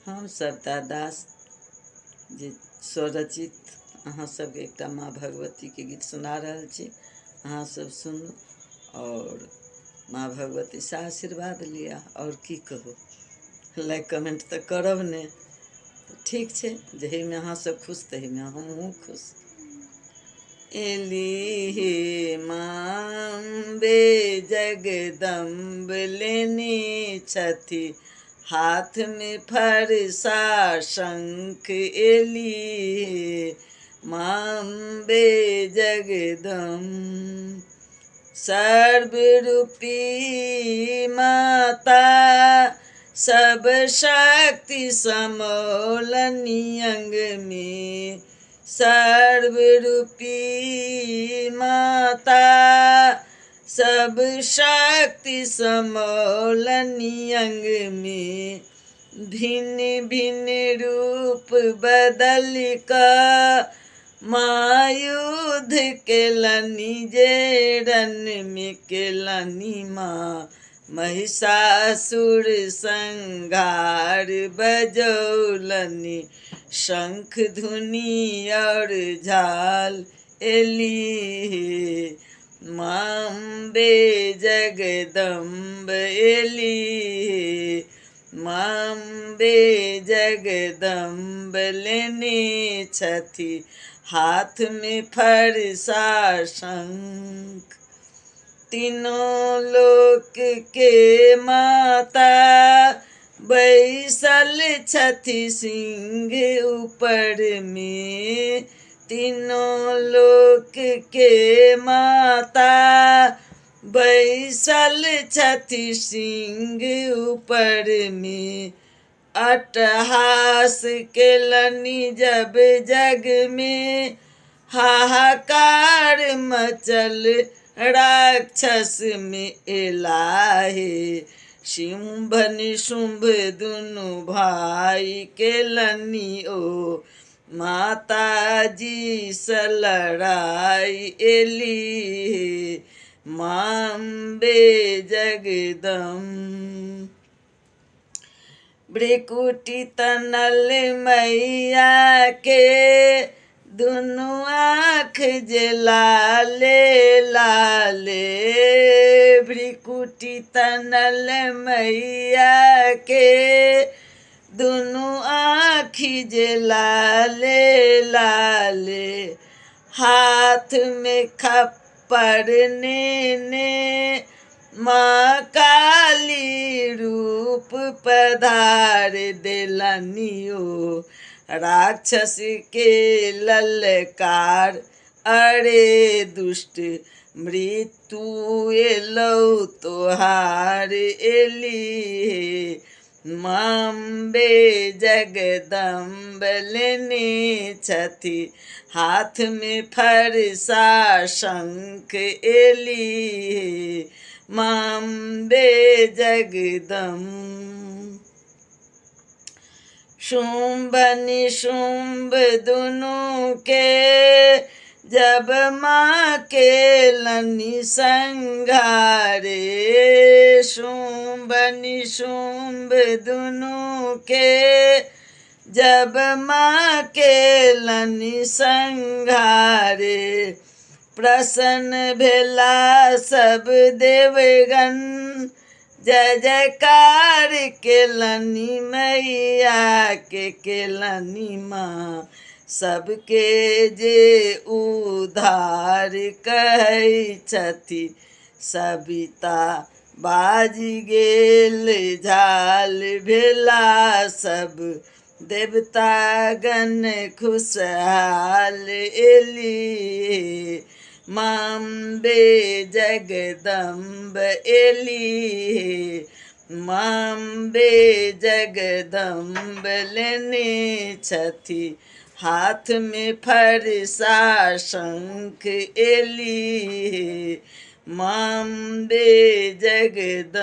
हम सविता दास जे स्वरचित अहाँ सबके एकटा माँ भगवती के गीत सुना रहल छी। अहाँ सब सुनू और माँ भगवती से आशीर्वाद लिया। और की कहू, लाइक कमेंट तो करब ने, ठीक छै। जही में अहाँ सब खुश तही में हमहूँ खुश। एली हे माँ अम्बे जगदम्ब लेने छथि हाथ में फरसा शंख। एली हे माँ अम्बे जगदम्ब सर्वरूपी माता सब शक्ति समोलनी अंग में। सर्वरूपी माता सब शक्ति समोलनी अंग में। भिन्न भिन्न रूप बदल का माँ युद्ध केलनी जे रन में केलनी माँ। महिषासुर संहार बजौलनी शंख धुनी और झाल। एली हे माँ अम्बे जगदम्ब। एली हे माँ अम्बे जगदम्ब लेने छथि हाथ में फरसा शंख। तीनों लोक के माता बैसल छथि सिंह ऊपर में। तीनों लोक के माता बैसल छथि सिंह ऊपर में। अट्टहास केलनी जब जग में हाहाकार मचल राक्षस में। एलाहे शुंभ निशुंभ दुनु भाई केलनी ओ माता जी से लड़ाई। एली हे माँ अम्बे जगदम्ब भ्रिकुटी तनल मैया के दुनु आँख जे लाले लाले। भ्रिकुटी तनल मैया के दुनु आँखि जे लाले लाले। हाथ में खप्पर ने माँ काली रूप पधार देलनी ओ राक्षस के ललकार। अरे दुष्ट मृत्यु एलौ तोहार। एली हे माँ अम्बे जगदम्ब लेने छथि हाथ में फरसा शंख। एली हे माँ अम्बे जगदम्ब शुंभ निशुंभ दुनु के जब माँ केलनी संहारे। शुंभ निशुंभ दुनु के जब माँ केलनी संहारे। प्रसन्न भेला सब देवगण जय जयकार केलनी मैया के केलनी माँ। सबके जे उद्धार कहै छथि सविता बाजी गेल झाल। भेला सब देवता गण खुशहाल। एली माँ अम्बे जगदम्ब। एली हे माँ अम्बे जगदम्ब लेने छथि हाथ में फरसा शंख। एली हे माँ अम्बे जगदम्ब।